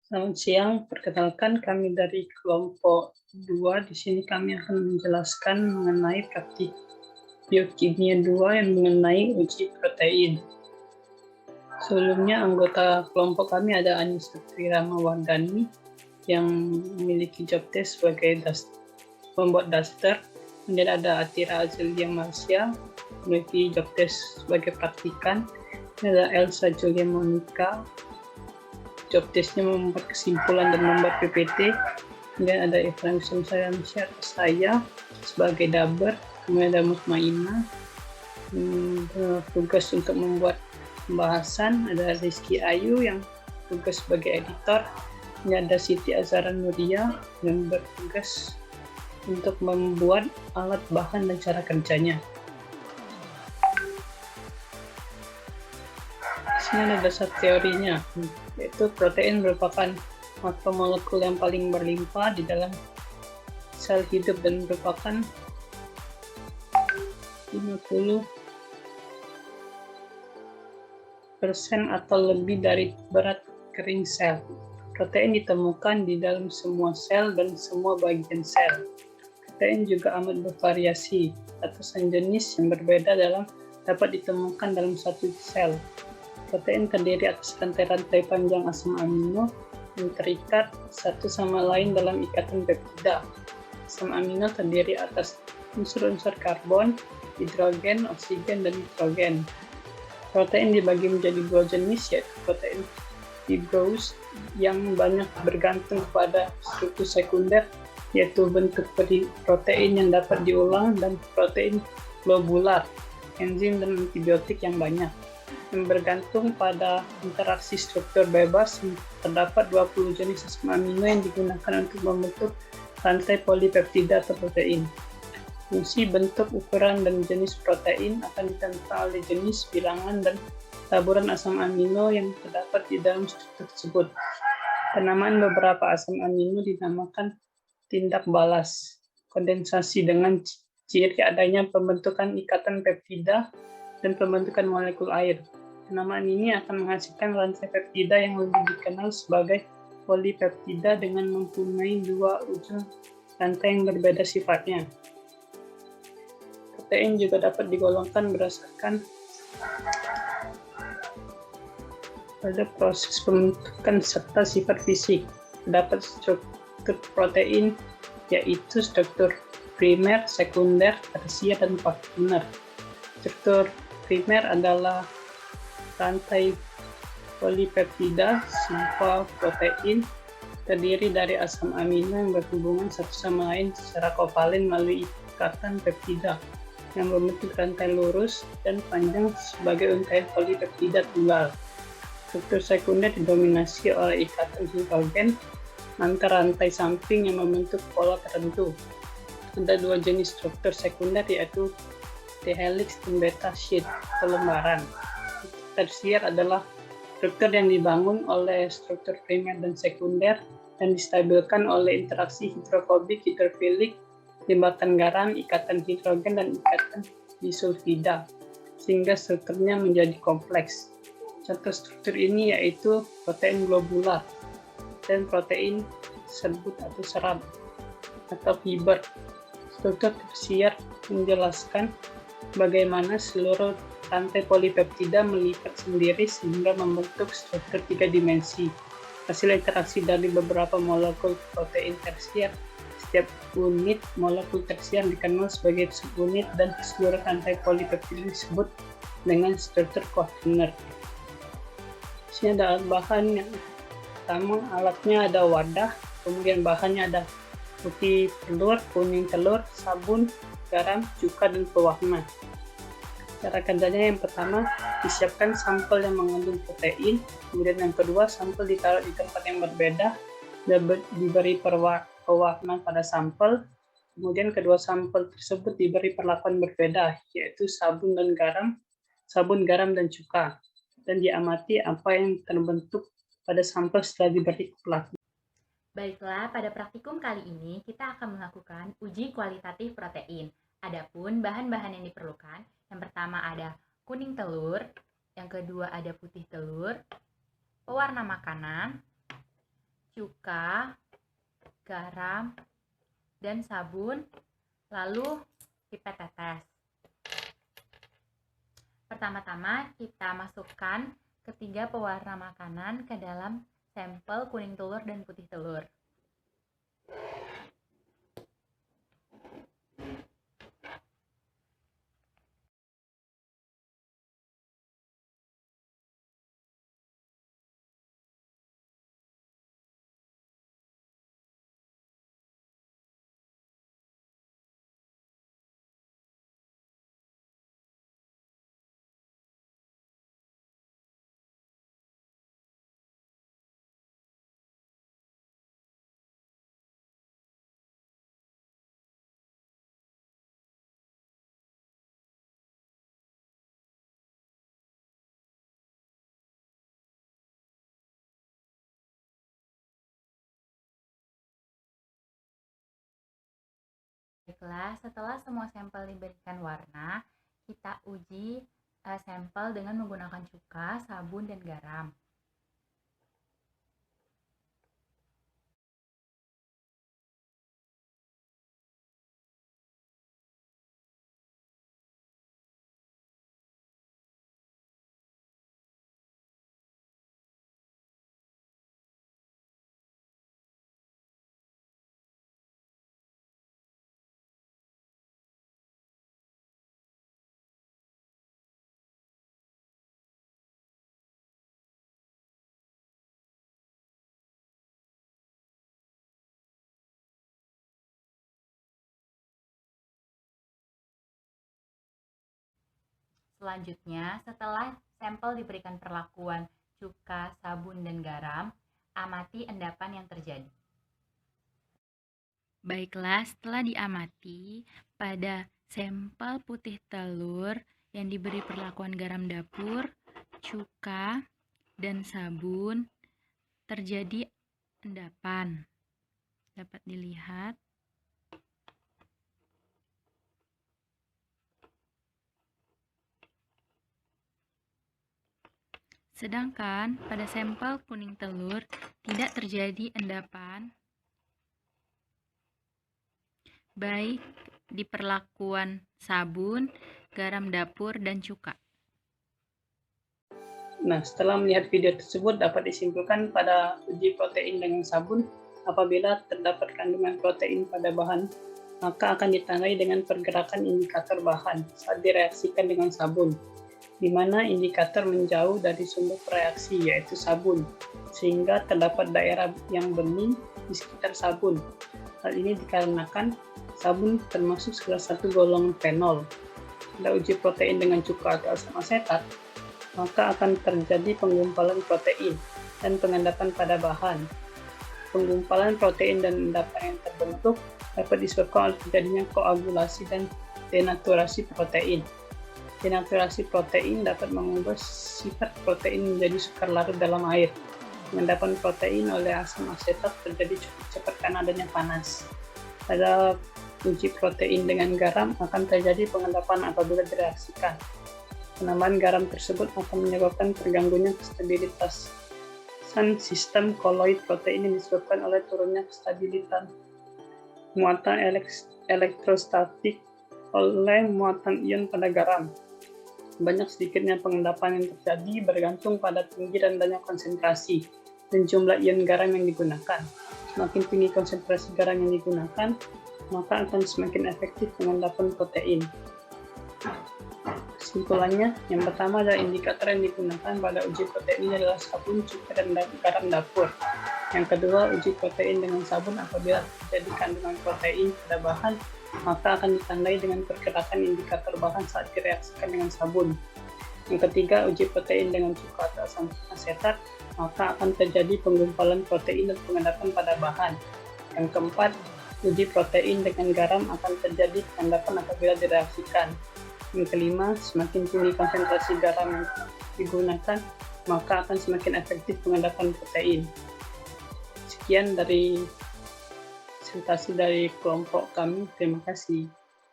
Selamat siang, perkenalkan kami dari kelompok 2. Di sini kami akan menjelaskan mengenai praktik biokimia 2 yang mengenai uji protein. Sebelumnya anggota kelompok kami ada Anisutri Ramawardani yang memiliki job desk sebagai pembuat daster. Kemudian ada Atira Azelia Marsha memiliki job desk sebagai praktikan. Ada Elsa Julia Monica, job desknya membuat kesimpulan dan membuat PPT. Kemudian ada Evan Syamsyah atas saya sebagai daber. Kemudian ada Mutmainah tugas untuk membuat pembahasan. Ada Rizky Ayu yang tugas sebagai editor. Ini ada Siti Azhara Nuria yang bertugas untuk membuat alat bahan dan cara kerjanya. Di sini ada dasar teorinya, yaitu protein merupakan makromolekul yang paling berlimpah di dalam sel hidup dan merupakan 50% atau lebih dari berat kering sel. Protein ditemukan di dalam semua sel dan semua bagian sel. Protein juga amat bervariasi. Ratusan jenis yang berbeda dapat ditemukan dalam satu sel. Protein terdiri atas rantai-rantai panjang asam amino yang terikat satu sama lain dalam ikatan peptida. Asam amino terdiri atas unsur-unsur karbon, hidrogen, oksigen, dan nitrogen. Protein dibagi menjadi dua jenis, yaitu protein fibrous yang banyak bergantung pada struktur sekunder, yaitu bentuk protein yang dapat diulang, dan protein globular, enzim dan antibiotik yang banyak, yang bergantung pada interaksi struktur bebas. Terdapat 20 jenis asam amino yang digunakan untuk membentuk rantai polipeptida atau protein. Fungsi, bentuk, ukuran, dan jenis protein akan ditentukan oleh jenis, bilangan, dan taburan asam amino yang terdapat di dalam struktur tersebut. Penamaan beberapa asam amino dinamakan tindak balas kondensasi dengan ciri adanya pembentukan ikatan peptida dan pembentukan molekul air. Penamaan ini akan menghasilkan rantai peptida yang lebih dikenal sebagai polipeptida dengan mempunyai dua ujung rantai yang berbeda sifatnya. Protein juga dapat digolongkan berdasarkan pada proses pembentukan serta sifat fisik. Terdapat struktur protein, yaitu struktur primer, sekunder, tersier, dan quaterner. Struktur primer adalah rantai polipeptida simple protein terdiri dari asam amino yang berhubungan satu sama lain secara kovalen melalui ikatan peptida yang membentuk rantai lurus dan panjang sebagai untayan polipeptida tunggal. Struktur sekunder didominasi oleh ikatan hidrogen antar rantai samping yang membentuk pola tertentu. Ada dua jenis struktur sekunder, yaitu D-helix dan beta sheet atau lembaran. Tersier adalah struktur yang dibangun oleh struktur primer dan sekunder dan distabilkan oleh interaksi hidrofobik, hidrofilik, limbatan garam, ikatan hidrogen, dan ikatan disulfida, sehingga strukturnya menjadi kompleks. Contoh struktur ini yaitu protein globular dan protein serbut atau serat atau fiber. Struktur tersier menjelaskan bagaimana seluruh rantai polipeptida melipat sendiri sehingga membentuk struktur 3 dimensi. Hasil interaksi dari beberapa molekul protein tersier. Setiap unit molekul tersier dikenal sebagai subunit dan seluruh rantai polipeptida disebut dengan struktur quaterner. Di sini ada alat bahan. Yang pertama, alatnya ada wadah, kemudian bahannya ada putih telur, kuning telur, sabun, garam, cuka, dan pewarna. Cara kerjanya, yang pertama, disiapkan sampel yang mengandung protein. Kemudian yang kedua, sampel ditaruh di tempat yang berbeda, diberi pewarna pada sampel. Kemudian kedua sampel tersebut diberi perlakuan berbeda, yaitu sabun, garam, dan cuka. Dan diamati apa yang terbentuk pada sampel setelah diberi perlakuan. Baiklah, pada praktikum kali ini kita akan melakukan uji kualitatif protein. Adapun bahan-bahan yang diperlukan, yang pertama ada kuning telur, yang kedua ada putih telur, pewarna makanan, cuka, garam, dan sabun, lalu pipet tetes. Pertama-tama kita masukkan ketiga pewarna makanan ke dalam sampel kuning telur dan putih telur. Baiklah, setelah semua sampel diberikan warna, kita uji sampel dengan menggunakan cuka, sabun, dan garam. Selanjutnya, setelah sampel diberikan perlakuan cuka, sabun, dan garam, amati endapan yang terjadi. Baiklah, setelah diamati, pada sampel putih telur yang diberi perlakuan garam dapur, cuka, dan sabun, terjadi endapan. Dapat dilihat. Sedangkan pada sampel kuning telur tidak terjadi endapan, baik di perlakuan sabun, garam dapur, dan cuka. Nah, setelah melihat video tersebut dapat disimpulkan pada uji protein dengan sabun, apabila terdapat kandungan protein pada bahan, maka akan ditandai dengan pergerakan indikator bahan saat direaksikan dengan sabun, di mana indikator menjauh dari sumber reaksi yaitu sabun, sehingga terdapat daerah yang bening di sekitar sabun. Hal ini dikarenakan sabun termasuk salah satu golongan fenol. Pada uji protein dengan cuka atau asam asetat, maka akan terjadi penggumpalan protein dan pengendapan pada bahan. Penggumpalan protein dan endapan yang terbentuk dapat disebabkan oleh terjadinya koagulasi dan denaturasi protein. Denaturasi protein dapat mengubah sifat protein menjadi sukar larut dalam air. Pengendapan protein oleh asam asetat terjadi cukup cepat karena adanya panas. Pada uji protein dengan garam akan terjadi pengendapan apabila direaksikan. Penambahan garam tersebut akan menyebabkan terganggunya kestabilitasan sistem koloid protein yang disebabkan oleh turunnya kestabilitas muatan elektrostatik oleh muatan ion pada garam. Banyak sedikitnya pengendapan yang terjadi bergantung pada tinggi dan rendah konsentrasi dan jumlah ion garam yang digunakan. Semakin tinggi konsentrasi garam yang digunakan, maka akan semakin efektif pengendapan protein. Kesimpulannya, yang pertama adalah indikator yang digunakan pada uji protein ini adalah sabun, cuka, dan garam dapur. Yang kedua, uji protein dengan sabun apabila terjadi kandungan protein pada bahan, maka akan ditandai dengan pergerakan indikator bahan saat direaksikan dengan sabun. Yang ketiga, uji protein dengan cuka atau asam asetat, maka akan terjadi penggumpalan protein dan pengendapan pada bahan. Yang keempat, uji protein dengan garam akan terjadi pengendapan apabila direaksikan. Yang kelima, semakin tinggi konsentrasi garam yang digunakan, maka akan semakin efektif pengendapan protein. Sekian dari presentasi dari kelompok kami. Terima kasih.